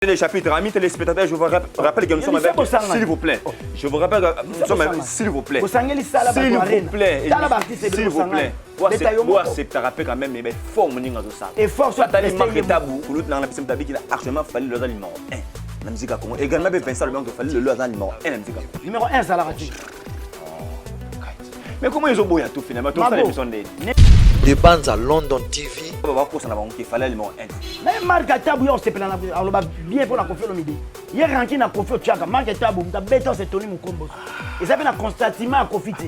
Les chapitres, amis téléspectateurs, je vous rappelle que nous sommes avec... S'il vous plaît. Je vous rappelle que nous sommes avec... S'il vous plaît. S'il vous plaît. S'il vous plaît. Vous acceptez quand même, mais fort mon niveau de ça. Et fort sur la marque tabou, l'autre dans la piscine tabou qui a actuellement fallu le numéro 1. La musique à Congo. Également, Vincent le il fallait le numéro 1. La musique à Congo. Numéro 1, ça l'a raté. Mais comment ils ont beau tout finalement? Tout ça, l'émission de... Des bandes à London TV. Il fallait le numéro 1. Mais Marc Tabou, on s'est bien pour la confiance au midi. Hier, ranké na confiance au Tchaka. Marc Tabou, tu as béton, c'est Tony Mukombo. Et ça fait un constatement à profiter.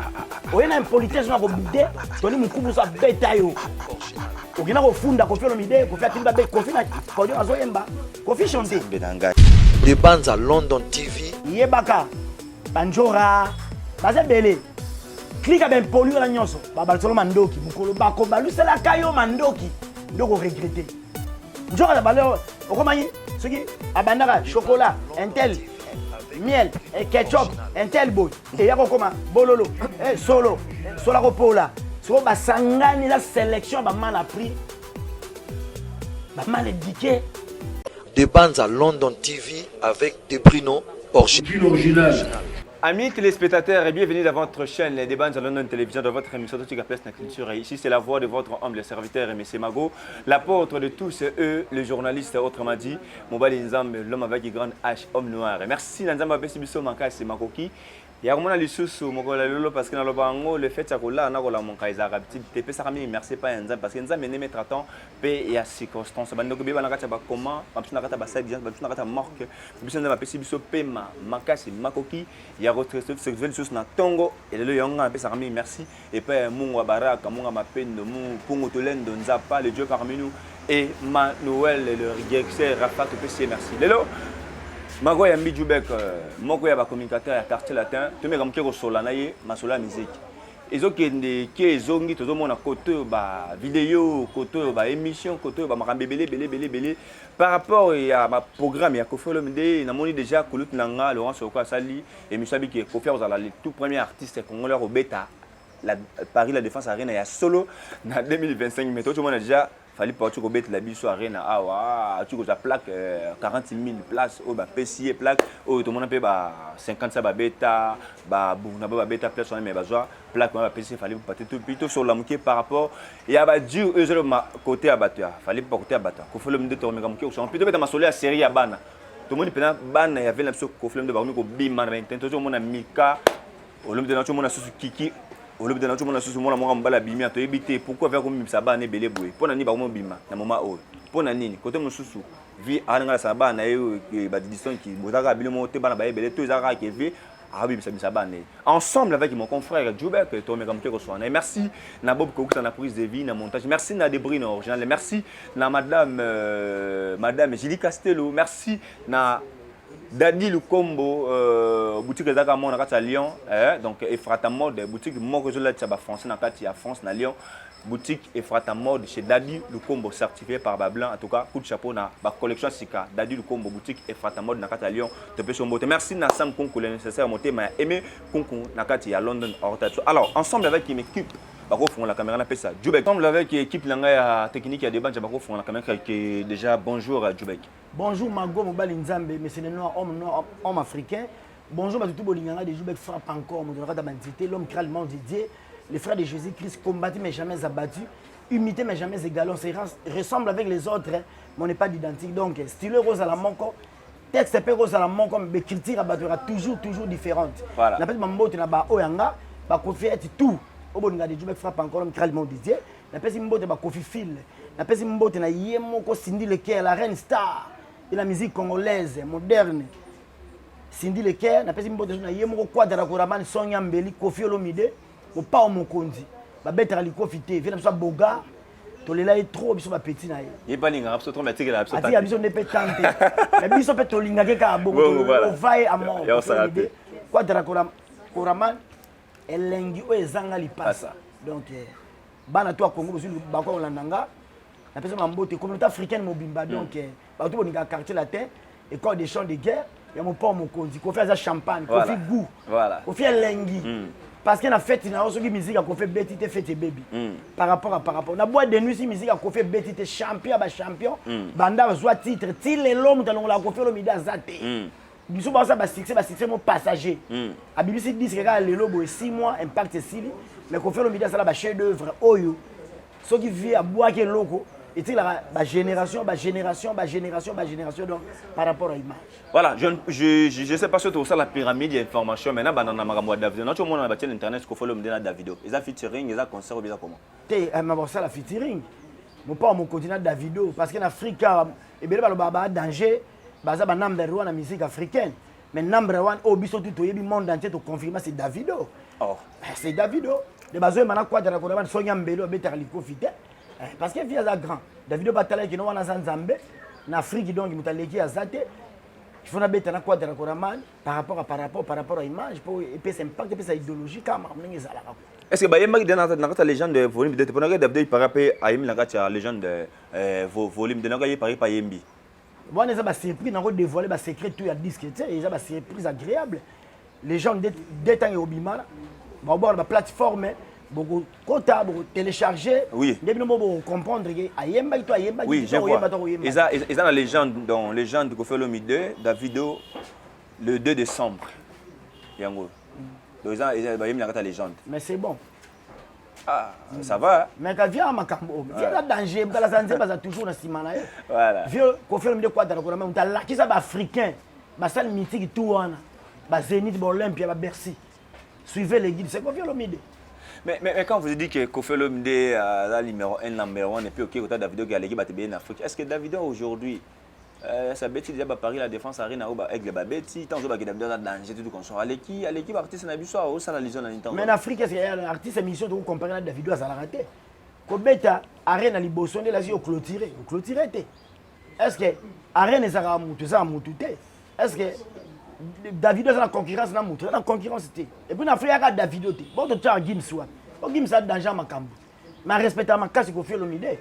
On a une politesse, on a obligé. Tony Mukombo, ça bétaille. On a au fond de la confiance au midi. Confiance à Timba, confiance à Zoyemba. Confiance chanter. Des bandes à London TV. Yebaka, Banjora, Bazé Belé. Clique à ben polluer la nyonso. Baba solo mandoki, mukolo bako balu c'est la kayo mandoki. Donc on regretter. Njora la baleur, on comment ce qui abandara chocolat, intel, miel, ketchup, intel boy. Et yako comment bololo, solo, sola ropola. So ba sangani la sélection ba mal appris. Ba mal éduqué. Des bandes à London TV avec des Bruno original. Amis téléspectateurs et bienvenue dans votre chaîne Les Débats de London Télévision, dans votre émission de la place de la culture. Et ici, c'est la voix de votre humble serviteur, M. Mago, l'apôtre de tous eux, le journaliste, autrement dit, Mobali Nzambe, l'homme avec une grande H, homme noir. Et merci Nzambe Bessibiso Manka, c'est Makoki. Il y a vraiment les sous parce que dans le fait que là, on a mon cas, merci pas Nzambe parce que Nzambe n'est pas traitant, paix et à circonstance. Donc, il y a comment, il y a marque, il y a Bessibiso Pema, Manka, c'est Makoki. Il y a retrouvé ce sous dans Tongo et le Yonga, merci. Et puis, mon Baraka, mon Mapen, mon Pongotolen, Nzapa, le Dieu parmi nous, et Manuel, le Riguexer, Rafa, tout PC, merci. Lélo. Mago ya Mbijubek, moko ya ba communicateur ya quartier latin, to me comme kero sola naye, masola musique. Ezo kende ke ezongi tozo mona côté ba vidéo, côté ba émission, côté ba makambe belé par rapport à ma programme ya Kofi Olomide, na moni déjà Kulut Nanga, Laurent Soko Sali et Misabi qui est Kofi Ozala le tout premier artiste congolais au bêta. La Paris la Défense Arena ya solo na 2025 mais tout le monde a déjà fallait pas tu la biso arena ah tu as plaque 40 000 places au ba PCA plaque au tout le monde peut ba 50 ça ba bêta ba na ba bêta place on mais besoin plaque ba PCA fallait pas tout plutôt sur la moquée par rapport il y a ba dur eux côté abattoir fallait pas côté abattoir ko faut le me tourner comme qui on plutôt mettre ma solo la série à bana tout le monde peut bana il y avait l'option ko film de ba ko bima na intento tout le monde mika au le de tout le monde sous kiki au lieu de tout le monde sous moi moi mbala bimia to ebité pourquoi faire comme ça ba ne belé boy pour nani ba mo bima na moment o pour nani côté mo susu vi alanga sa ba na e ba distance qui botaka bilimo te bana ba belé to ezaka ke vi ah oui ça ba ne ensemble avec mon confrère Djoubek to me comme que reçoit et merci na Bob Kokuta na prise de vie na montage merci na Debrino original merci na madame Julie Castello merci na Dadi Lukombo, boutique de Zagamon à Lyon, donc Efrata Mode, boutique Mokozola Tchaba français à France, na Lyon, boutique Efrata Mode chez Dadi Lukombo, certifié par Bablan, en tout cas, coup de chapeau na ba collection Sika, Dadi Lukombo, boutique Efrata Mode à Lyon, te pêche au moté. Merci na Sam Konko, le nécessaire monté, mais aimé Konko Nakati à London. Alors, ensemble avec une équipe. La caméra n'a pas ça. Djoubek, ensemble avec l'équipe technique, il y a des bandes, la caméra qui est déjà bonjour à Djoubek. Bonjour Mago Mobali Nzambe, mais c'est le noir, homme africain. Bonjour à tout Bolinganga, de Djoubek frappe encore, l'homme crée le monde dédié. Les frères de Jésus-Christ combattu mais jamais abattu, imité mais jamais égalé. On se ressemble avec les autres, mais on n'est pas d'identique. Donc, style rose à la monco, texte peu rose à la monco, mais critique abattra toujours différente. Voilà. La petite mambo, tu n'as pas oyanga, pas confier tout. Au bon gars de Djoubek frappe encore, l'homme crée le monde dédié. La petite mambo, tu n'as pas confié fil. La petite mambo, tu n'as pas Cindy Lequer, la reine star de la musique congolaise moderne. Cindy Lequer, la petite mambo, tu n'as pas Quadra Koraman, Sonia Mbeli, Kofi Olomide. Au pas au Mokondi, ba bête à l'icofité, viens ça boga, to les là est trop biso ba petit na. Il pas linga absolument mais tigre absolument. Ati biso ne peut tenter. Mais biso peut to linga ke ka bogo to vai à mort. Quoi de la Koraman elengi o ezanga li passe. Donc bana to Congo aussi ba ko landanga. La personne mambote communauté africaine mobimba donc ba to boninga quartier latin école des champs de guerre, il y a mon pas Mokondi, ko fait ça champagne, ko fait goût. Voilà. Ko fait elengi. parce que na fête na osoki musique a fait betite fête baby par rapport na boîte de nuit si musique a fait betite champion ba champion banda soit titre ti le l'homme dans la ko fait le mida zate biso ba ça ba succès mon passager a BBC dit que le lobo 6 mois impact sili mais ko fait le mida ça la ba chef d'œuvre oyo ceux qui vit à bois que loco et tu la génération donc par rapport à l'image. Voilà, je sais pas si tu as la pyramide d'information maintenant banana makambo Davido. Non, tu montres na internet ko follow mdena Davido. Ils a featuring, ils a concert ou bien comment? Mais ça la featuring. Mon pas mon continent Davido parce qu'en Afrique et bien le baba danger, baza ba number 1 na musique africaine. Mais number 1 au biso tout au monde entier to confirmer c'est Davido. Oh, c'est Davido. Les bazo mana kwa dara ko na sonya mbelo betara likofite. Parce que via la grand Davido batala qui no wana Nzambe na Afrique donc mutaleki azate il faut na beta na quoi de la par rapport à image pour et puis c'est impact et puis ça idéologie comme on ezala. Est-ce que bayemba dans la légende de volume de pendant que Davido il par rapport à Yemi la légende de volume de nanga par rapport à Yembi. Bon ça ba surpris na ko dévoiler ba secret tout ya disque tu sais ça ba surprise agréable. Les gens détang et obimala ba voir la plateforme beaucoup quota beaucoup télécharger depuis nous bon comprendre que ayemba to ayemba oui je vois ils ont la légende dans légende que fait le midi Davido le 2 décembre yango donc ils ont la légende mais c'est bon ah ça va mais quand vient makambo vient la danger la santé pas toujours na simana voilà vieux ko fait le midi quoi dans on t'a là qui ça ba africain ba salle mythique tout wana ba Zénith ba Olympia ba Bercy suivez les guides c'est quoi vient le midi. Mais quand vous dites que Koffi Olomide est la numéro 1, number 1, et puis ok, Davido qui a l'équipe en Afrique, est-ce que Davido aujourd'hui, sa bêtise déjà Paris la défense arena avec les babeti, tant que Davido a danger tout comme ça, à l'équipe artiste n'a pas au ça la liaison en mais en Afrique, est-ce qu'il y a un artiste émission de comparer Davido à la raté? Kobeta arena liboson de la au clôturé, est-ce que arena ça a moututé? Est-ce que Davido c'est la concurrence na mutu la concurrence et puis en Afrique il y a Davido te bon tu as Gims soit bon Gims a danger makambo mais respecter ma casse Koffi Olomide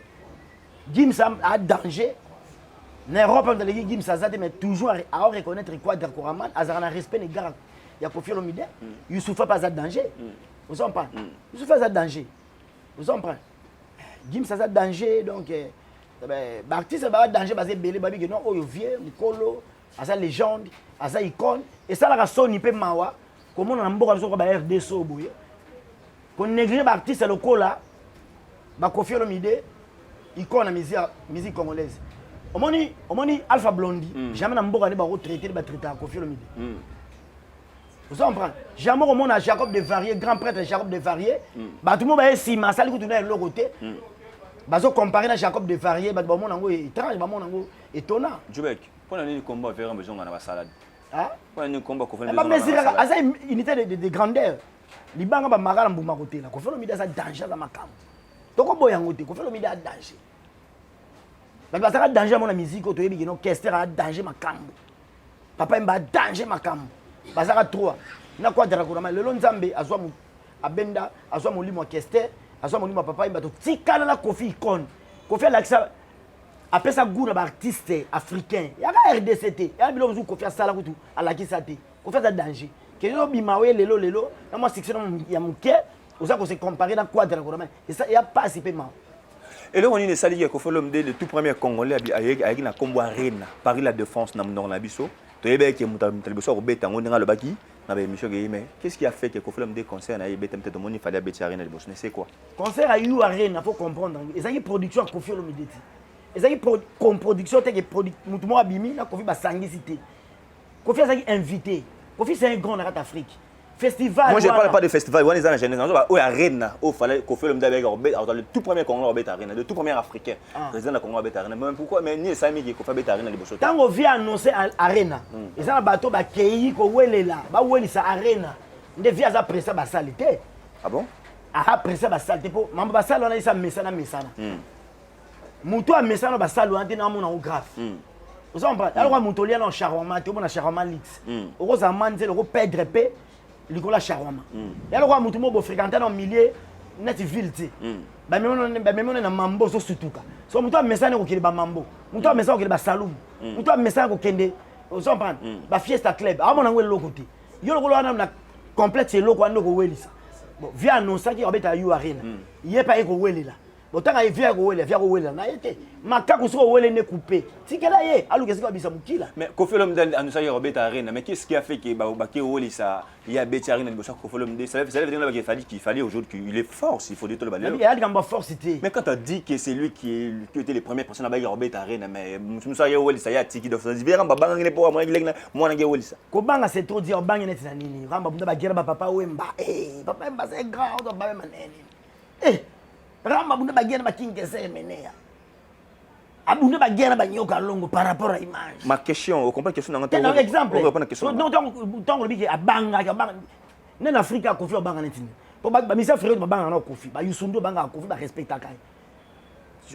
Gims a danger en Europe on dit Gims a zate mais toujours à reconnaître quoi de Koraman azarana respect les gars il y a Koffi Olomide Youssoufa pas à danger vous comprenez Youssoufa a danger vous comprenez Gims a danger donc artiste a danger basé belé babi que non oyo vieux Nikolo à sa légende, à sa icône, et ça la sonne peut mawa, comme on a un bon réseau ba RD Soboye. Qu'on néglige l'artiste local là, ba Koffi Olomide, icône la musique congolaise. Au moni Alpha Blondy, jamais na mboka ne ba retraité ba traiter Koffi Olomide. Vous comprenez? Jamais au monde à Jacob de Varier, grand prêtre Jacob de Varier, ba tout le monde ba si ma sali ko tourner le côté. Bazo comparer na Jacob de Varier, ba mon nango étrange, ba mon nango étonnant. Jubek. Pour un combat vers un besoin dans la salade. Ah? Pour un combat qu'on fait. Mais c'est une unité de grandeur. Libanga ba magala mbuma côté là. Koffi Olomide ça danger dans ma camp. Toko boyango te Koffi Olomide a danger. Parce que danger mon musique to yebi no orchestre a danger ma camp. Papa mba danger ma camp. Parce que trois. Na kwa dara kurama lelo nzambe azwa mu abenda azwa mu limo orchestre azwa mu limo papa mba to tikala na Koffi icône. Koffi la ça après ça goût d'artiste africain il y a RDCT il y a bilo vous Koffi sala kutu ala kisate Koffi ça danger que yo bimawe lelo na moi section ya muke osa ko se comparer dans quoi de la Corona et ça il y a pas si paiement et là on est sali Koffi Olomide le tout premier congolais avec na combo arena Paris la défense na ndongo na biso to yebe ke mutaliboso ko beta ngonga le baki na ba émission mais qu'est-ce qui a fait que Koffi Olomide concert na yebe peut-être moni fallait beta arena liboso c'est quoi concert à you arena faut comprendre et ça y production Koffi Olomide et ça y comme production te que produit mutumo abimi na Koffi ba sangicité Koffi ça y invité Koffi c'est un grand dans l'Afrique festival moi je parle pas de festival on est dans la jeunesse on arena au fallait Koffi Olomide avec le tout premier Congo beta arena le tout premier africain président de Congo beta arena mais pourquoi mais ni ça mi qui Koffi beta arena liboso tant on vient annoncer arena et ça na bateau ba kei ko welela ba welisa arena nde via za pressa ba salité ah bon après ça ba salité pour mamba ba sala on a ça mesana mutu a mesana ba sala on na mona grave vous comprenez alors mutu lia na charoma te mona charoma lix oko za manze le ko perdre pe likola charoma et alors mutu mo bo fréquenter dans milieu net ville ti ba memona na mambo so sutuka so mutu a mesana ko kile ba mambo mutu a mesana ko kile ba salum mutu a mesana ko kende vous comprenez ba fiesta club a mona ngwe lokoti yo lokolo na complète loko ando ko welisa bon via annonçaki obeta yu arena yé pas eko welela bon tanga via welela na été makako so wele ne coupé tikela ye aluke sika bisa mukila mais Kofi Olomide annonçaki obeta arena mais qu'est-ce qui a fait que Baki Wolisa il y a beti arena de Kofi Olomide ça veut dire qu'il fallait aujourd'hui qu'il est fort il faut dire tout le balai il y a des force mais quand tu as dit que c'est lui qui était les premières personnes à baki obeta arena mais musa ye Wolisa ya tiki do ça dit ramba banga ne po moi na Wolisa ko banga c'est trop dire banga net na nini ramba bunda ba gera ba papa wemba papa wemba c'est grand do ba manene ramba bunda ba gera ba kingese menea abunda ba gera ba nyoka longo par rapport à image ma question on comprend question dans un exemple non tant que abanga en Afrique a Kofi banga net pour ba misa frère ba banga na Kofi ba yusundo banga Kofi ba respecta kai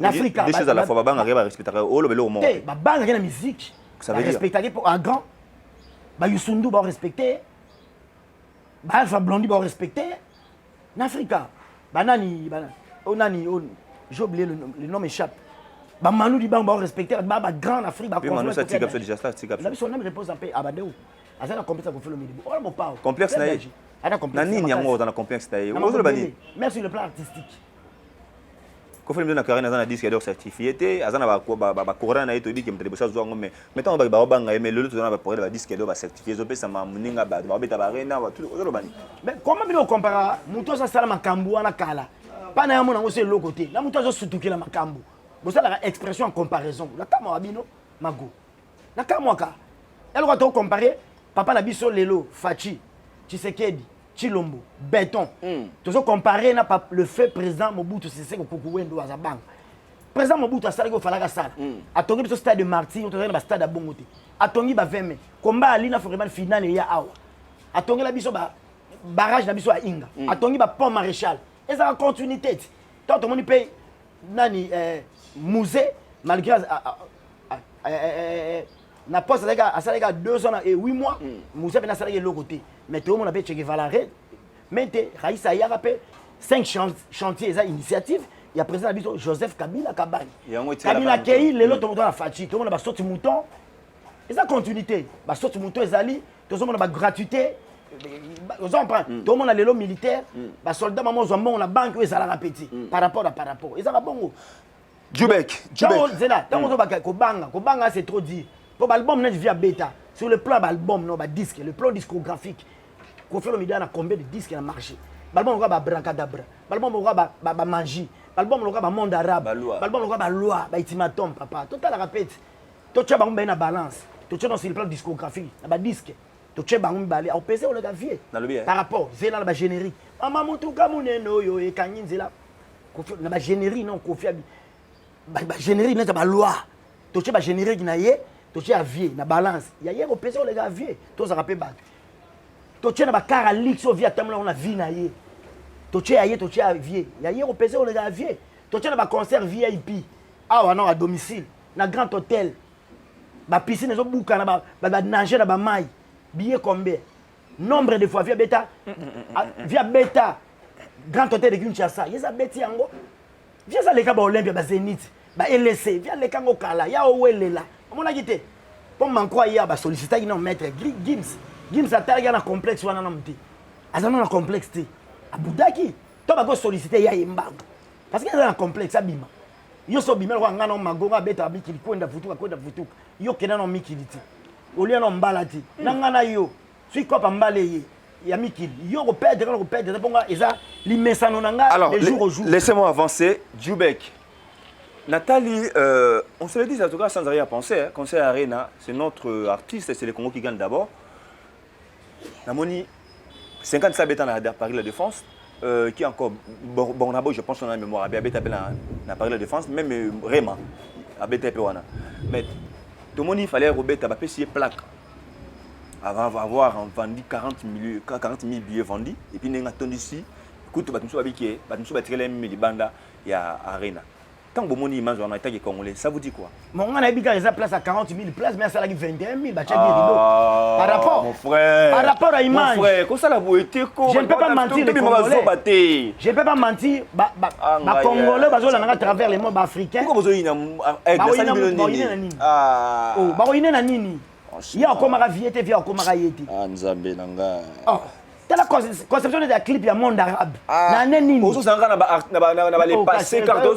en Afrique des choses à la fois ba banga ba respecta kai o lobelo au monde ba banga na musique ça veut dire respecter pour un grand ba yusundo ba respecter ba Alpha Blondy ba respecter en Afrique ba nani j'ai oublié le nom m'échappe. Ba Manu di bang ba respecter ba grand Afrique ba Manu ça tika ça déjà ça tika ça son nom repose en paix abadeu azana complexe ko felo midi on mo pa complexe na yi ana complexe na nini yango dans complexe ta yi ozo bani même sur le plan artistique ko felo na carrière azana disque d'or certifié té azana ba corona na yi to di ke mtele bosa zo ngome mettons ba banga mais le to na ba pour ba disque d'or ba certifié zo pe ça ma muninga ba beta ba rena ba tout ozo bani mais comment bien on compare muto ça sala makambu wana kala pana ya mona ngose lo côté na muto zo sutukila makambu bosa la expression en comparaison la kama wabino mago na kama ka elle va te comparer papa na biso lelo Fachi Tshisekedi Chilombo Béton tu so comparer na le fait président Mobutu Sese Seko Wendo azabang président Mobutu asala ko falaka sala atongi biso stade de Martyr to na stade à Bongote atongi ba 20 mai combat ali na vraiment finale ya awa atongi la biso ba barrage na biso à Inga atongi ba pont Maréchal et ça continuité tant tout le monde paye nani musée malgré na poste à ça les gars 2 ans et 8 mois musée ben ça les l'autre côté mais tout le monde a payé Che Guevara mais Raïssa ya rappelé 5 chantiers ça initiative il y a président Joseph Kabila Kabani Kabila Kei les autres dans la Fachi tout le monde a sorti mouton et ça continuité ba sorti mouton ezali tout le monde a gratuité tout le monde a l'élo militaire ba soldat maman zombo na banque et ça la petit par rapport et ça va bon Djoubek c'est là tant ko banga c'est trop dit pour l'album net via bêta sur le plan album non ba disque le plan discographique Kofi Olomide a combien de disques dans le marché l'album va Bracadabra l'album va magie l'album va monde arabe l'album va loi ba ultimatum papa tout à la répète tout tu ba na balance tout tu dans sur le plan discographique ba disque tout tu ba balé au PC on le gavier par rapport c'est là ba générique mama mutuka muneno yo e kanyinzela Kofi na ba générique non Kofi ba générique na ba loi tout tu ba générique na ye to tia vie na balance ya hier au PC on les gars vie to ça rappelle ba to tia na ba car lix au via temla on a vie na ye to tia vie ya hier au PC on les gars vie to tia na ba concert VIP ah non à domicile na grand hôtel ba piscine zo buka na ba nager na ba mai billet combien nombre de fois via bêta grand hôtel de Kinshasa yesa beti yango via ça les cas ba Olympia ba Zénith ba LC via les kango kala ya owelela on a quitté pour m'en croire hier ba solliciter non maître Gims attaque na complexe wana na mti azana na complexe ti abudaki to ba go solliciter ya yembango parce que na complexe abima yo so bima ko ngana magonga beta bikili kwenda futuka yo kena no mikili ti olia no mbala ti na ngana yo sui ko pa mbale ye ya mikili yo ko perdre ponga eza limesano nanga de jour au jour. Laissez-moi avancer. Djoubek Nathalie, on se le dit en tout cas sans rien penser, hein. Concert Arena, c'est notre artiste, c'est le Congo qui gagne d'abord. Namoni, 50 sabetans à Paris La Défense, qui est encore Bornabo, je pense qu'on a la mémoire, à Paris La Défense, même Réma, à Bétépéwana. Mais tout le monde, il fallait remettre à payer plaque. Avant d'avoir vendu 40 000 billets vendus, et puis nous avons ici, écoute, nous avons dit que nous avons tiré les bandes, il y a Arena. Quand vous avez une image en État congolais, ça vous dit quoi? Mon a dit qu'il y a place à 40 000 places, mais ça a 21 000. Par rapport, mon frère, par rapport à l'image. Mon frère, comment ça l'a beau été? Je ne peux pas mentir, les Congolais. Je ne peux pas mentir, les Congolais, à travers les mondes africains. Pourquoi vous avez une il y a encore ma vie, il y a encore ma vie. Ah, Nzambe, Nanga. la conception de la clip il y a monde arabe na neni ozo sanga na les passés carton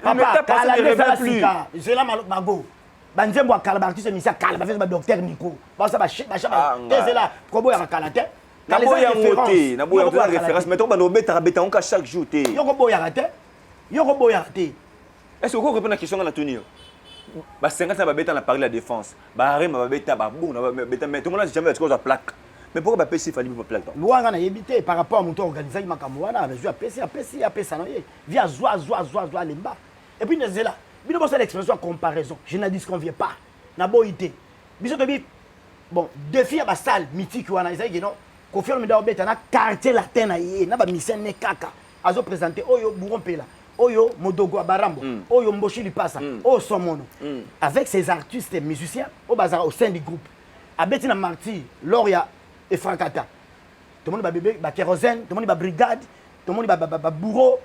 papa kala ne révèle plus c'est là mago banzembo akala ba artiste misia kala ba fait ba docteur Nico ba ça ba c'est là kobo ya kala te na boya ngote na boya ngote référence mais to ba no beta on ka chaque jour te yoko boya te est-ce que vous répondez à la question dans la tenue ba 50 ba beta na parler la défense ba rema ba beta ba bon na beta mais tout le monde n'a jamais la plaque. Mais pourquoi pas PC fallait pas plaque donc Luanga na yebité par rapport à mon organisé makambo wana avec PC na ye via zoa lemba et puis nezela bino bossa l'expression comparaison je ne dis qu'on vient pas na boité biso to bi bon défi à ba salle mythique wana ezali non Kofi Olomide obeta na quartier latin na ye na ba mission ne kaka azo présenter oyo Bourrompela oyo Modogo Barambo oyo Mboshi Lipasa oyo Somono avec ces artistes et musiciens au bazar au sein du groupe abeti na martyr Loria et Francata. Tout le monde va bébé, va kérosène, tout le monde va brigade, tout le monde va bourreau.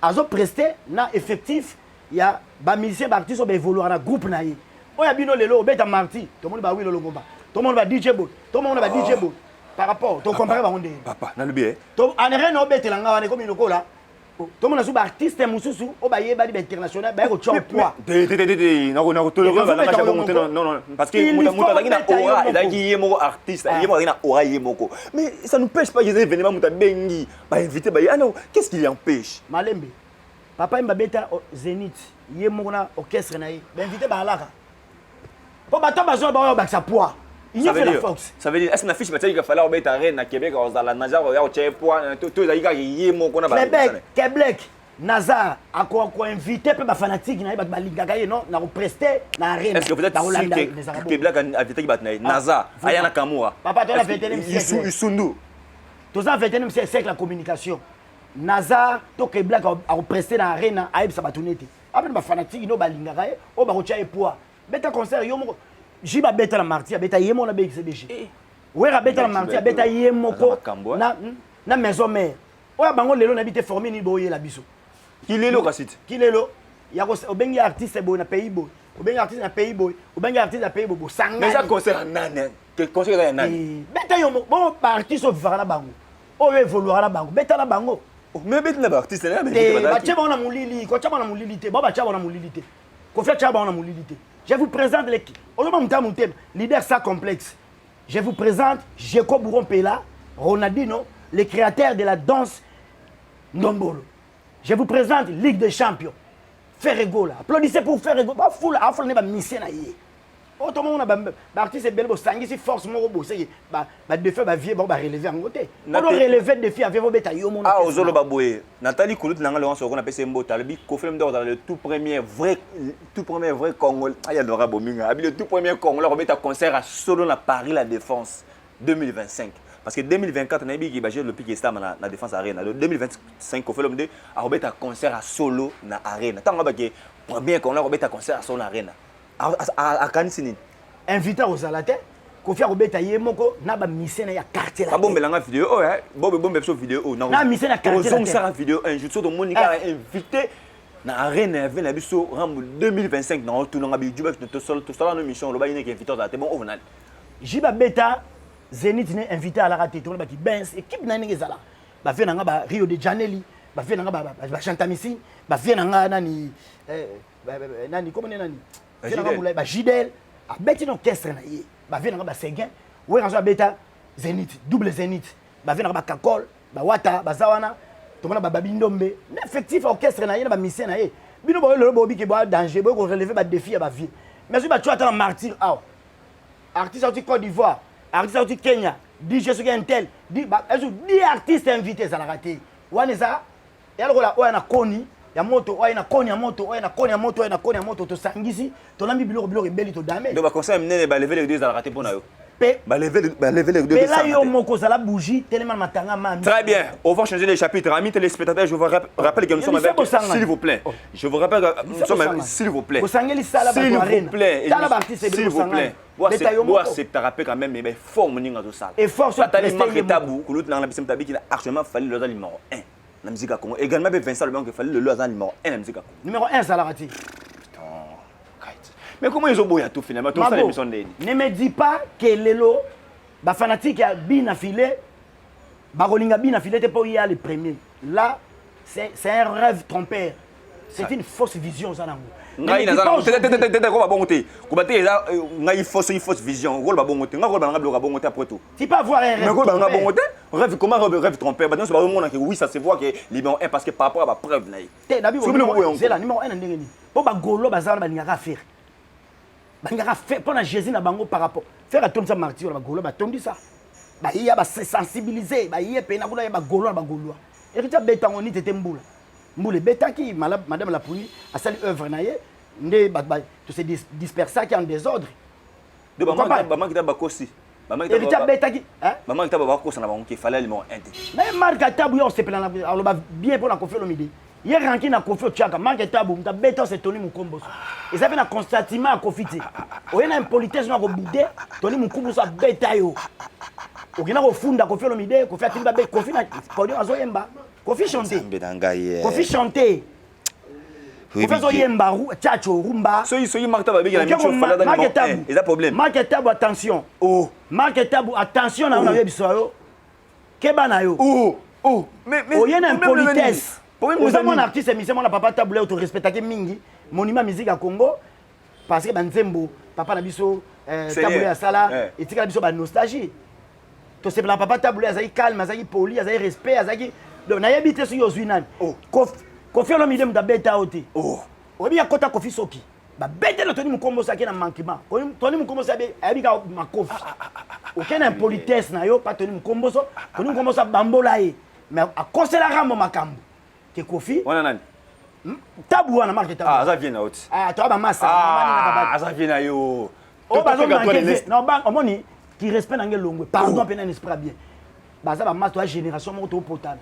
Azo presté, na effectif, il y a ba musicien, ba artiste, ba évoluer na groupe na yi. Oya bino lelo, beta marti, tout le monde va oui lolo ngomba. Tout le monde va DJ Boy, tout le monde va DJ Boy. Par rapport, ton comparé va onde. Papa, na le bien. To anere no beta langa wane comme inoko là. Tout le monde a sous artiste mususu, o ba yeba di international, ba ko chon poids. Non parce que muta na aura et qui yemo artiste, yemo na aura yemoko. Mais ça nous pêche pas les événements muta bengi, ba inviter ba ah non, qu'est-ce qui empêche? Malembe. Papa mbabeta Zénith, yemo na orchestre na yi. Ba inviter ba alaka. Po ba to ba zo ba ba sa poids. Ça veut dire est-ce que na fiche batia il fallait obeta reine na Québec aux la Nazar au Tchepoa tout ça il yemo ko na ba. Québec Nazar a ko invité pe ba fanatique na ba lingaka ye non na ko prester na arena. Est-ce que peut-être que Québec a invité ba Nazar ayana Kamura. Papa toi la 21e siècle. Isundu. Tous en 21e siècle la communication. Nazar to Québec a prester na arena aib sa batunete. Après ba fanatique no ba lingaka ye o ba ko tia poids. Beta concert yo mo Jiba beta la martia beta yemo na BXBG. Wera beta la martia beta yemo ko na maison mère. Oya bango lelo na bité formé ni boye la biso. Kilelo kasite. Kilelo ya ko obengi artiste boy na pays boy. Obengi artiste na pays boy. Obengi artiste na pays boy sanga. Mais ça concert nane. Que concert ya nane. Beta yo bon artiste au vivra na bango. Oyo évoluera na bango. Beta na bango. Mais beta na artiste na mais ba tcheba na mulili, ko tcheba na mulili te. Ba ba tcheba na mulili te. Ko fait tcheba na mulili te. Je vous présente l'équipe. Leader sans complexe. Je vous présente Jeko Bourrompela, Ronaldinho, le créateur de la danse Ndombolo. Je vous présente Ligue des Champions. Ferrego là. Applaudissez pour Ferrego. Ba foule, a foule ne ba mission na yé. Tout le monde a artiste bel bo sangi si force mo bo c'est ba défi ba vie ba relever en côté. On relever défi avec vos bêta yo mon. Ah ozolo ba boye. Nathalie Koulout nanga le on a passé mbota le Kofem dans le tout premier vrai Congo. Aya dora bominga. Le tout premier Congo là on concert à solo na Paris la Défense 2025. Parce que 2024 na bi qui ba le pique star na Défense Arena. Le 2025 Kofem de a concert à solo na Arena. Tant ba que premier Congo là on concert à solo na Arena. À Kansini. Invité aux alatés, Kofi Robeta Yemoko, n'a pas mis na ya quartier. Ah bon, mais la vidéo, oh, bon, mais vidéo, non. Na mis na quartier. On ça vidéo, un jour, tout Monica a invité na arène, vient la biso, Rambo 2025, dans tout le monde, tout seul, dans mission, le bain qui invité à la télé, bon, on a. Jiba Beta, Zénith n'est invité à la raté, tout le monde qui Benz, équipe n'a pas là. Bah, vient na Rio de Janeiro, bah, vient na ba Chantamisi, bah, vient na nani, nani, comment nani. Ba Gidel a beti no orchestre na ye ba vena ba Seguin we ranzo beta Zénith double Zénith ba vena ba Kakol ba Wata ba Zawana to mona ba Babindombe effectif orchestre na ye ba mission na ye bino ba le bobi ke ba danger bo ko relever ba défi ba vie mais si ba tu attends martyr ah artiste sorti Côte d'Ivoire artiste sorti Kenya DJ sur Intel di ba ezo 10 artistes invités à la raté waneza ya lokola oya na koni ya moto oya na koni ya moto oya na koni ya moto oya na koni ya moto to sangisi to lambi biloko ebeli to dame donc ba conseil menene ba lever les deux à la raté pour na yo pe ba lever les deux pe là yo moko za la bougie tellement matanga mami. Très bien, on va changer les chapitres. Amis téléspectateurs, je vous rappelle que nous sommes avec s'il vous plaît. Je vous rappelle que nous sommes avec s'il vous plaît. S'il vous plaît. S'il vous plaît. Moi c'est ta rappel quand même mais fort moninga to sala. Et fort sur tali marque tabou, que l'autre dans la bisem tabi qui a actuellement fallu le numéro 1 la musique à Congo. Également Vincent Leblanc qui fallait le numéro 1 la musique à Congo. Numéro 1 Salarati. Mais comment ils ont beau à tout finalement tout ça l'émission de ne me dis pas que Lelo ba fanatique a bien affilé Barolinga Bina Filete pour y aller le premier. Là, c'est un rêve trompeur. C'est une fausse vision, ça. Ngai na zana tete ko ba bongote ko ba te eza ngai fausse vision ko ba bongote ngai ko ba ngablo ka bongote après tout tu peux avoir un rêve mais ko ba ngablo bongote rêve comment rêve trompeur ba non ba mona que oui ça se voit que Liban 1 parce que par rapport à la preuve na te na bi c'est la numéro 1 ndenge ni po ba golo ba zana ba ngaka faire ba ngaka faire pour na Jésus na bango par rapport faire atondisa martyr ba golo ba tondi ça ba iya ba sensibiliser ba iya pe na bula ba golo ba golo et que tu beta ngoni tete mbula Moule Betaki, madame la Pouille, a sali œuvre naïe, tout se dispersa qui en désordre. De maman qui t'a bakosi. Maman qui t'a Betaki, hein? Maman qui t'a bakosi na bango qui fallait le mot inté. Mais Marc Tabou on se plaint on va bien pour la confier le midi. Hier ranki na confier tchaka Marc Tabou ta béton c'est Tony Mukombo. Et ça fait na constatement à confiter. Oye na impolitesse na ko bidé, Tony Mukombo sa betayo. Okina ko funda confier le midi, confier timba be confier na podi azoyemba. Kofi chanter. Kofi chanter. Kofi zoyemba tchacho rumba. Soyi Marc Tabou avec la micho fallait dans le et ça problème. Marc Tabou attention. Oh, Marc Tabou attention na na biso yo. Keba na yo. Oh, mais oye na impolitesse. Vous avez mon artiste émission mon papa Tabou auto respecter mingi monument musique à Congo parce que banzembo papa na biso Tabou ya sala et tika biso ba nostalgie. To c'est la papa Tabou azali calme, azali poli, azali respect, azali donc na yebite sur yo zuinan. Kofi lo midem da beta oti. Obi ya kota Kofi soki. Ba bete no Tony Mukombo sa na manquement. Tony Mukombo sa be abika makofi. Aucun impolitesse na yo pas Tony Mukombo so. Tony Mukombo sa bambola e. Mais a conseiller rambo makambo. Ke Kofi. Wana nani? Tabou wana marque Tabou. Ah, ça vient na oti. Ah, toi ba massa. Ah, ça vient na yo. Oh ba zo manquer. Non ba omoni qui respect na ngelongwe. Pardon pe na esprit bien. Ba za ba massa toi génération mo to potable.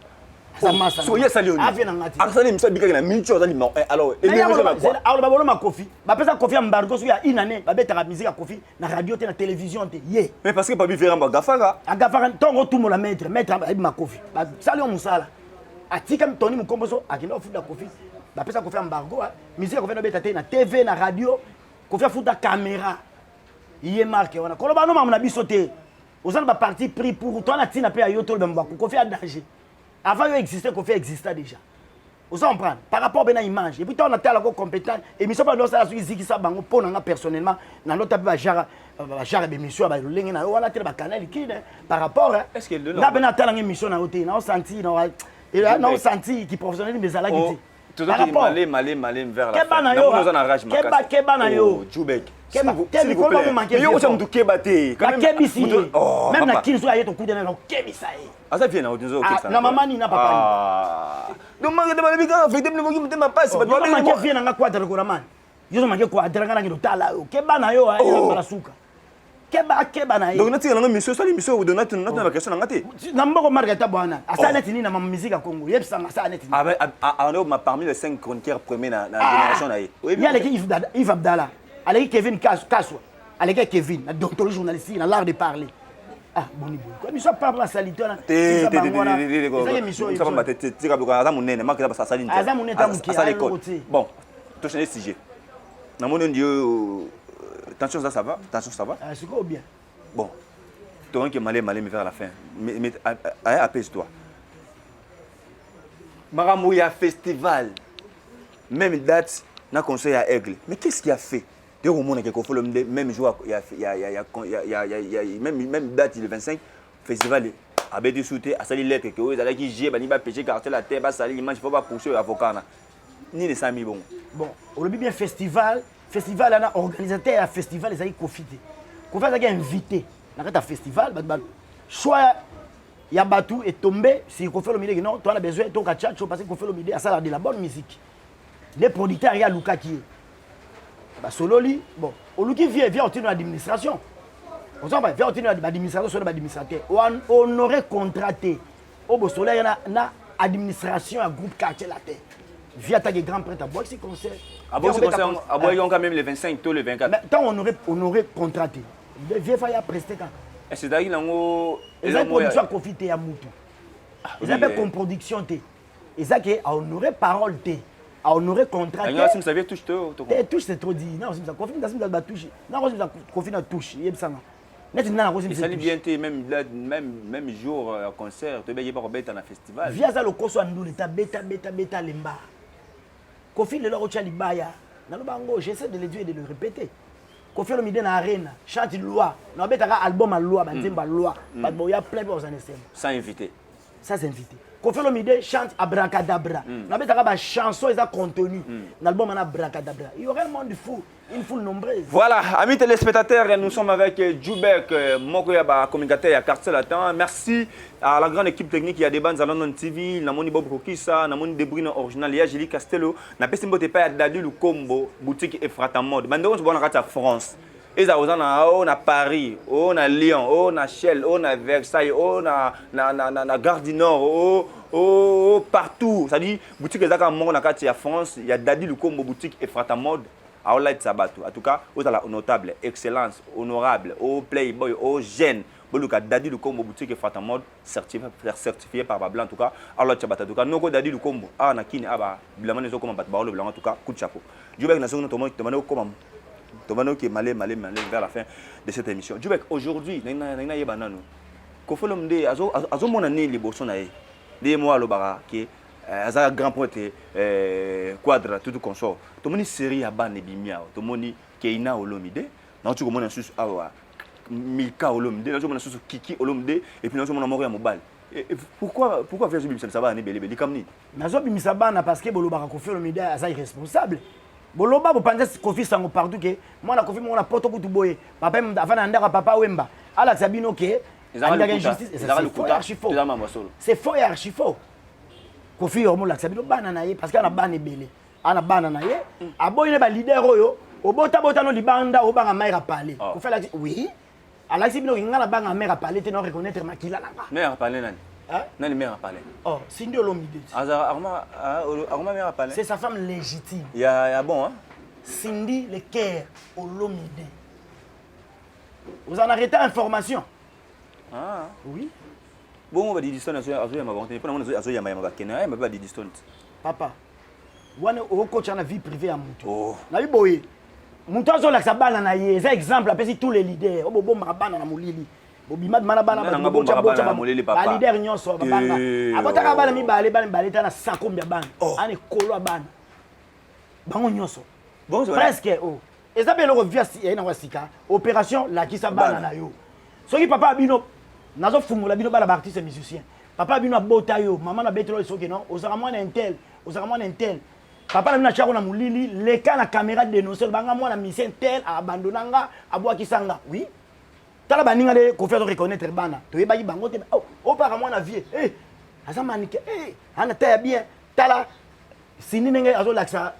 Ça massa. So yes ali oni. Avena ngati. Arsani misa bika na mincho za Liban 1. Alors, et alors ba bolo ma Kofi. Ba pesa Kofi embargo so ya inane ba betaka musique à Kofi na radio te na télévision te. Ye. Mais parce que pas bi faire gafara. Agafara tongo tout la maître ma Kofi. Ba sali on musala. Atika Tony Mukombo so akina fuda Kofi. Ba pesa Kofi embargo musique Kofi na betata na TV na radio. Kofi fuda caméra. Ye marque wana. Koloba no ma biso te. Ozana ba parti pris pour toi na tina pe ayo to le mbako. Kofi a danger. Avant il existait, Kofi existait déjà. Vous comprenez? Par rapport à une image. Et puis, on a tel compétent. Et nous sommes dans la musique qui s'abango pour nous personnellement. Dans notre genre d'émission, on a tel canal qui par rapport. Est-ce que le là, on a tel émission à côté. On senti, on senti qui professionnel mais à la guité. Tout ça qui malé vers la fin. Nous en arrange ma Keba na yo. Jubek. Même la kinzo a été au coup de l'eau, Kebisa. Ah, ça vient là, tu sais. Non, maman, il n'a pas parlé. Donc, manque de ma vie, fait des mouvements de ma passe. Tu vas manquer bien dans la quadre de Goraman. Tu vas manquer quoi? Dragana qui est là. Keba na yo, il la souka. Keba na yo. Donc, nous avons une mission, ça, l'émission, vous donnez notre question à ngate. N'ambo margata bwana. Asa netini na musique à Congo. Yep ça asa netini. Ah, on a parmi les 5 chroniqueurs premiers dans la génération là. Il y a les Yves Abdallah. Allez Kevin Kaswa, allez Kevin, la docteur journaliste, il a l'art de parler. Ah, boni boni. Quoi, mission parle la salite là. Ça va battre, tu vas voir Azam Nene, marque ça saline. Azam Nene ta bon, tu changes de sujet. Na mon Dieu, tension ça va? Tension ça va? Ah, c'est quoi bien. Bon. Toi qui malé me vers la fin. Mais apaise-toi. Maramouya Festival. Même date, na conseil à Aigle. Mais qu'est-ce qu'il a fait? Au monde qui a fait le même jour, il y a même date le 25 festival à Bédi Souté à Sali lettre que vous allez qui j'ai bani ba péché quartier la terre ba Sali image faut pas poursuivre avocat ni les 5000 bon. Bon, on le bien festival là organisateur à festival les aïe profiter. Qu'on fait ça invité dans un festival soit il y a Batou et tombé si qu'on fait le milieu non, toi on a besoin ton catch parce qu'on fait le milieu à ça de la bonne musique. Les producteurs il y a Luka qui est Sololi, bon, Oluki vient au l'administration. On s'en va, vient au l'administration, sur l'administrateur. On aurait contracté au soleil, il y a administration à groupe quartier la terre. Via ta grand prêtre à Boixi concert. À Boixi concert, à Boixi on quand même le 25 tôt le 24. Mais tant on aurait contracté. Vieux faille à prester quand. C'est d'ailleurs là ils ont production à profiter à Moutou. Ils ont comme production té. Ils ont on aurait parole té. On aurait contracté. Si vous saviez touche touche c'est trop dit. Non, si vous avez touché. Non, si vous avez touché, il y a ça. Net na ko ça lui bien même jour concert, tu vas pas bête dans festival. Via za lokoso andule ta beta lemba. Kofi le loro tchali baya. Na lo bango, j'essaie de le dire et de le répéter. Kofi le midi na arena, chante loi. Na beta ka album à loi, banzemba loi. Pas de boya plein pour organiser. Sans invité. Ça c'est invité. Kofi le midi chante abracadabra. Na beta ka ba chanson et ça contenu. L'album en abracadabra. Il y aurait un monde fou. Une foule nombreuse. Voilà, amis téléspectateurs, nous sommes avec Djoubek, Mokoyaba, communicateur à Quartier Latin. Merci à la grande équipe technique qui a des bandes à London TV, Namoni Bob Rokissa, Namoni Debrino Original, il y a Julie Castello, na Pessimbo Tepa, Dadu Lukombo, boutique et Frata Mode. Bandon, on a France. Et ça, on a Paris, on a Lyon, on a Shell, on a Versailles, on a Gare du Nord, partout. Ça dit, boutique et Zaka Mon, on a France, il y a Dadu Lukombo, boutique et Frata Mode. En tout cas, vous êtes notable, excellence, honorable, au playboy, au jeune. Vous avez Dadi le combo boutique et Fata Mode certifié par Babla en tout cas. Alors tu as en tout cas, nous Dadi le combo. Ah nakini aba bilamane zo comment battre le blanc en tout cas, coup de chapeau. Djoubek na seconde tomo comment Tomano qui est malé vers la fin de cette émission. Djoubek aujourd'hui, na yebana no. Ko folom de azo mona ni liboso na ye. De moi lo bara qui aza grand poète quadra tout consort tomoni série abane bimia tomoni keina olomide na tu komona susu awa milka olomide na tu komona susu kiki olomide et puis na tu komona moko ya mobile pourquoi faire ce bimisa ça va ne belé comme ni nazo bimisa bana parce que bolobaka Kofi Olomide aza irresponsable boloba bo panza Kofi sango partout que moi na Kofi mo na poto kutu boye papa afana ndaka papa wemba ala sabino ke c'est faux et archi faux. Kofi omo la sabino bana na ye parce que ana bana belé ana bana na ye aboyine ba leader oyo obota no libanda obanga maire parler Kofi la oui ala sibino ngana banga maire parler te no reconnaître makila nanga maire parler nani nani maire parler oh Cindy Olomide Arma maire parler c'est sa femme légitime ya bon hein Cindy le cœur Olomide vous en arrêtez information oui. Bon, on va dire distance, papa, on coach en vie privée à Moutou. Na boy. Moutou a la sabana na ye, c'est exemple après tous les leaders. Oh bon marabana na moulili. Bobima de manabana na bocha papa. Leader nyonso babanga. Abotaka bana mi balé ta na sakombia bana. Ani kolo bana. Bango nyonso. Bon presque oh. Et ça belo via na wasika. Opération la kisa bana na yo. Soki papa abino nazo fumula bino bala artiste musicien papa bino abota yo maman na betelo soki non osaka mwana intel papa na bino chako na mulili leka na caméra dénoncer banga mwana mission tel abandonanga abwa kisanga oui tala baninga de ko faire reconnaître bana to yeba bango te o para mwana vie asa manike ana ta bien tala sininenge azo laksa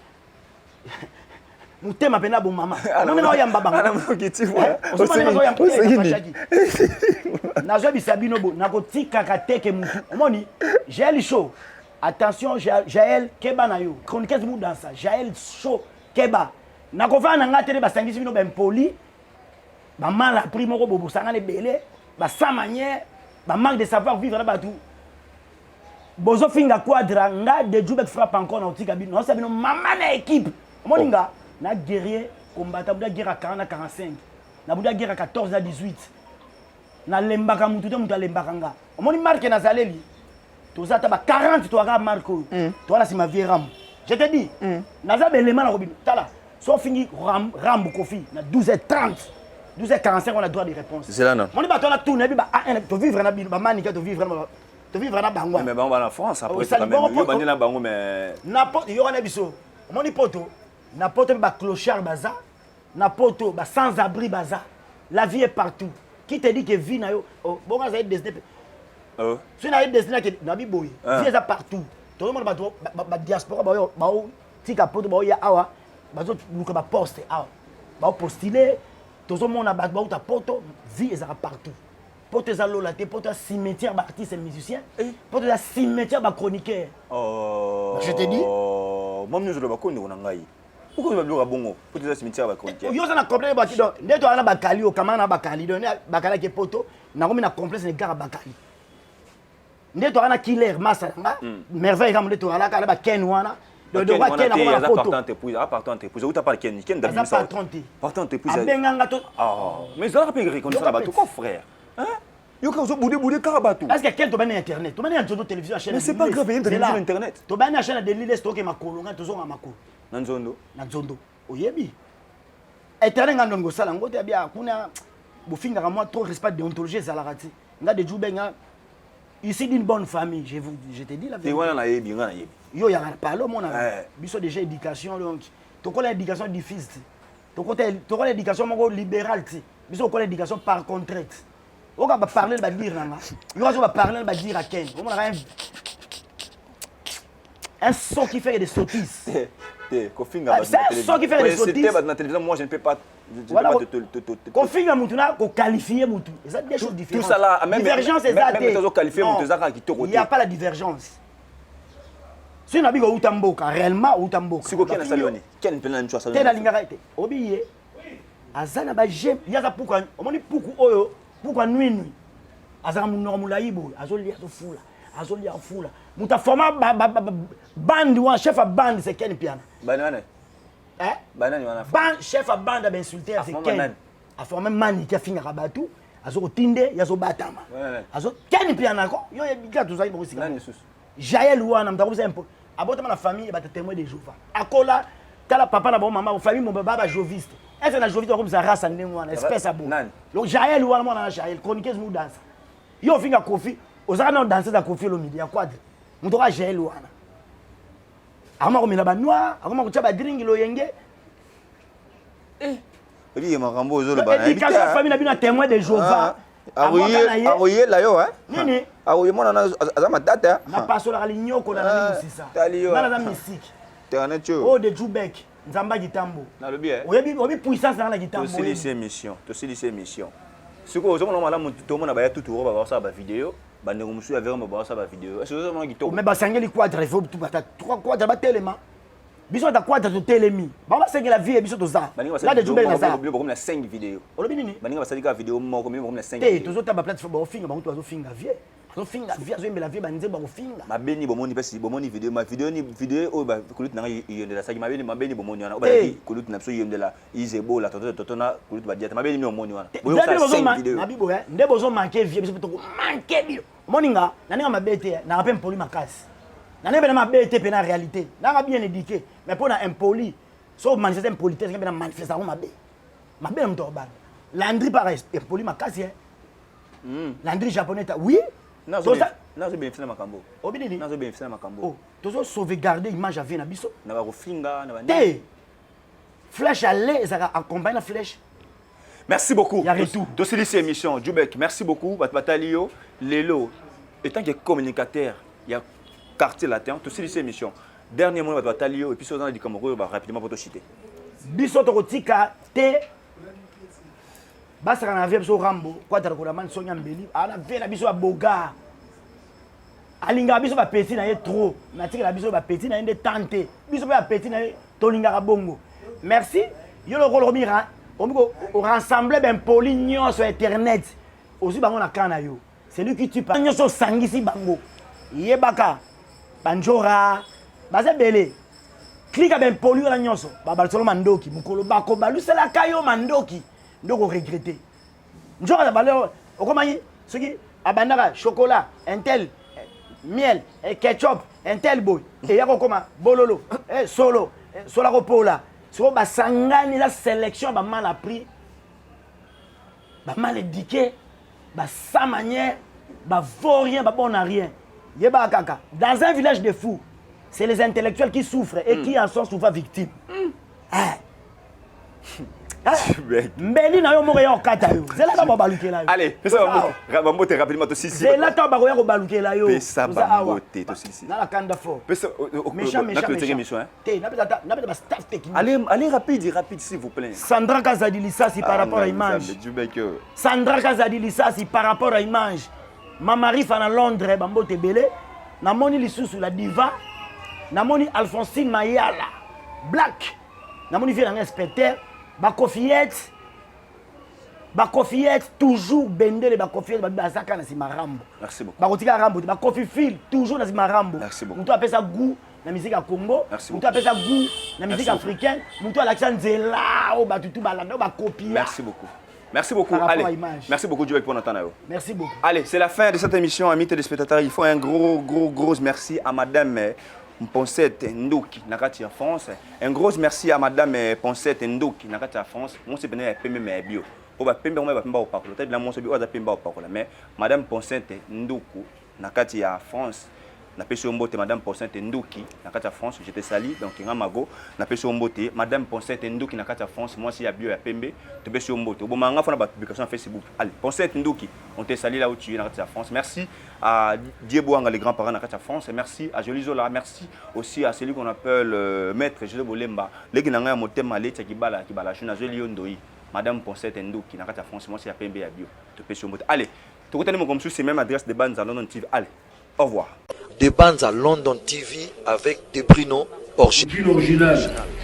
mutema pena bo mama on a yamba banga nazo bisabino bo nakotika kateke mutu omoni Jaël Show attention Jaël Keba na yo chroniqueuse mu dansa Jaël Show Keba nakova na ngate ba sangisi bino ben poli ba mala primo ko bobo sangane belé ba sans manière ba manque de savoir vivre là batu bozo finga quadra nga de Djoubek frappe encore na otika bino ça bino mama na équipe omoni nga na guerrier combattant buda guerre à 40 à 45 na buda guerre à 14 à 18 na lembaka mutu te mutu lembaka nga omoni marque na zaleli toza ta ba 40 to aga marco to ala sima vie ram je te dis naza belema na robino tala so fingi ram Kofi na 12h30 12h45 on a droit de réponse c'est là non moni ba to la tourner bi ba to vivre na bino ba manika to vivre na bango mais on va en France après quand même yo bandi na bango mais n'importe yo na biso omoni poto na poto ba clochard baza na poto ba sans abri baza la vie est partout qui te dit que vie na yo bon ça est destiné si na est destiné que na bi boy vie est partout tout le monde ba diaspora ba tika poto ba ya awa ba zo luka ba poste awa ba postuler tout le monde ba ta poto vie est partout poto za lola te poto cimetière ba artiste et musicien poto za cimetière ba chroniqueur je te dis moi nous le ba ko ni ngai pourquoi tu vas bongo pour te cimetière ba chroniqueur yo ça na complexe ba kido ndeto ana bakali o kama na bakali do bakala ke poto na komi na complexe ne gara bakali ndeto ana killer massa nga merveille comme ndeto ala kala ba ken wana de roi Ken a la photo. Partant épouse. Où t'as pas Ken? Ken d'abord ça. Partant épouse. Abenganga to. Ah, mais ça rappelle que comme ça là-bas, tout quoi frère? Hein? Yo quand vous boudé karabatu. Est-ce que Ken to bana internet? To bana sur télévision chaîne. Mais c'est pas grave, il y a une télévision internet. To bana chaîne de l'île stocké makolonga to zonga makolo. Nanzondo. Nanzondo. Oyebi. Internet ngando ngosala ngote bia kuna bofinga moi trop respect déontologie za la rati. Nga de Djubenga ici d'une bonne famille, je te dis la vérité. Yo ya parler mon ami. Biso déjà éducation donc. To ko l'éducation difficile. To ko l'éducation moko libérale ti. Biso ko l'éducation par contrainte. On va parler de dire nanga. Yo va parler de dire à Ken. On a un son qui fait des sottises. Kofinga. C'est un son qui fait des sottises. Dans télévision, moi je ne peux pas. Kofinga mutuna ko qualifier mutu. C'est des choses différentes. Tout ça là, même divergence exacte. Il n'y a pas la divergence. Si on a dit que Utamboka réellement Utamboka. Si quelqu'un saloni, quel peut n'en choisir. T'es la ligne arrêtée. Obiye. Azana ba j'aime. Il y a ça pourquoi on dit pourquoi nuit. Azana mon normula ibo. Azoli azo fula. Azoli a fula. Muta forma band ou chef à band c'est quel piano. Banane. Hein? Banane wana. Band chef à band a bien insulté c'est quel. A formé mani qui a fini rabatu. Azo tinde yazo batama. Azo quel piano ko. Yo yebika tout ça ibo aussi. Nani sus. Jaël ouana mtakuza impo. Abota na famille ba témoin de Jéhovah. Akola kala papa na ba maman famille mon baba joviste. Est-ce na joviste comme ça race ndé mwana espèce abo. Donc Jaël ouana mwana na Jaël chroniqueuse mu danse. Yo finga Kofi, ozaka na danser za Kofi lo midi ya quadre. Mutoka Jaël ouana. Akoma ko mina ba noir, akoma ko tshaba drink lo yenge. Oui, makambo zo le bana. Éducation famille na bina témoin de Jéhovah. Aroye la yo hein. Nini? Aroye mona na azama data. Na paso la linyoko na misisa. Na na mystique. Ternacho. Oh de Djoubek, Nzamba Gitambo. Na le bien. Oyebi puissance na la Gitambo. To c'est mission, Ce que ozomona malamu tout monde ba tout ba ba ça ba vidéo, ba ndeko musu avec ba ça ba vidéo. Est-ce que ozomona gito? Mais ba sangeli quadre il faut tout bata trois quadre ba telema. Biso ta quadre to telemi. Ba ba sangela vie biso to za. Là de Djoubek na za. Ba na 5 vidéos. Olobi nini? Ba ninga ba salika vidéo moko mais ba na 5. Te to ta ba plateforme ba finga ba to finga vie. Azo finga vie azo mbela vie ba nze ba finga. Ma beni bomoni pesi bomoni vidéo ma vidéo o ba kulut na yendela saki ma beni bomoni wana o ba kulut na so yendela izebo la toto na kulut ba diata ma beni mi omoni wana. Boyo sa 5 vidéo. Na bibo nde bozo manquer vie biso to manquer bio. Moninga na ninga mabete na rappel poli makasi. Na nebe na mabete pe na réalité. Na bien éduqué mais pour na impoli. So manifester impolitesse na manifestation mabe. Mabe mto ba. Landry pareil impoli makasi hein. Landry japonais oui. Non, je bénéficie de Makambo. Obinini. Non, je bénéficie de Makambo. Oh, tu dois sauvegarder l'image à vie na biso. Na ba finga, na ba. Té. Flèche aller, ça accompagne la flèche. Merci beaucoup. Il y a retour. Dossier cette émission, Djoubek, merci beaucoup. Batalio, Lelo, étant que communicateur, il y a quartier latin, dossier cette émission. Dernier mot Batalio et puis sur dans dit comme va rapidement pour te chiter. Biso to kotika té. Basa na vie biso Rambo, kwatara ko la man sonya mbeli, ana vie na biso boga. Alinga biso ba petit na ye trop. Na tika la biso ba petit na ende tante. Biso ba petit na tolinga bongo. Merci. Yo le rôle romira, on rassembler ben poli nyon sur internet. Aussi bango na kana yo. C'est lui qui tue pas. Nyon so sangisi bango. Yebaka. Banjora. Baza belé. Clique ben poli na nyonso. Ba balsolo mandoki, mukolo bako balu c'est la kayo mandoki. Ndoko regretter. Njora balé okomanyi soki abandaka chocolat, un tel miel, ketchup, un tel boy. Et yako koma bololo, solo, sola kopola. So ba sangani la sélection ba mal appris. Ba mal éduqué, ba sans manière, ba vaut rien, ba bon à rien. Yeba kaka. Dans un village de fous, c'est les intellectuels qui souffrent et qui en sont souvent victimes. Mbeli na yo moko ya okata yo. Zela ka babalukela yo. Allez, fais ça bambote rapidement to sisi. Zela ta ba ko babalukela yo. Fais ça bambote to sisi. Na la kanda fort. Fais ça méchant. Té na ba staff technique. Allez rapide s'il vous plaît. Sandra Kazadi Lissasi par rapport à image. Sandra Kazadi Lissasi par rapport à image. Ma mari fa na Londres bambote belé. Na moni lisusu la diva. Na moni Alphonsine Mayala. Black. Na moni vie na inspecteur. Bakofiyet toujours bendele bakofiyet bazaka na simarambo. Merci beaucoup. Bakotika rambo bakofifil toujours na simarambo. Merci beaucoup. Mutu appelle ça goût la musique à Congo, Merci mutu apesa goût la musique Merci africaine, mutu alakisa nzela o batutu balanda ba copie. Merci beaucoup. Merci beaucoup. Par rapport à Allez, l'image. merci beaucoup Joël pour notre temps. Merci beaucoup. Allez, c'est la fin de cette émission, amis téléspectateurs. Il faut un gros merci à Madame Ponsette Ndoki, Nakati en France. Un gros merci à Madame Ponsette Ndoki, Nakati en France. Moi, c'est bien pembe mais bio. Pour ba pembe, on va pemba au parole. Peut-être la moi c'est bio, on va pemba au parole. Mais Madame Ponsette Ndoku, Nakati en France. Na pesi ombote Madame Ponsette Ndoki nakati ya France, j'étais sali donc ngamago na pesi ombote Madame Ponsette Ndoki nakati ya France, moi si ya bio ya pembe te pesi ombote obomanga fona ba publication Facebook. Allez, Ponsette Ndoki, on te sali là où tu es nakati ya France. Merci à Diebo Anga les grands-parents nakati ya France, et merci à Jolie Zola, merci aussi à celui qu'on appelle maître José Bolemba. Legi nanga ya motema leti kibala chuna Jolie Ondoi. Madame Ponsette Ndoki nakati ya France, moi si ya pembe ya bio te pesi ombote. Allez, tu connais mon comme c'est même adresse de Banza London TV. Allez, au revoir. Des bandes à London TV avec des Bruno original.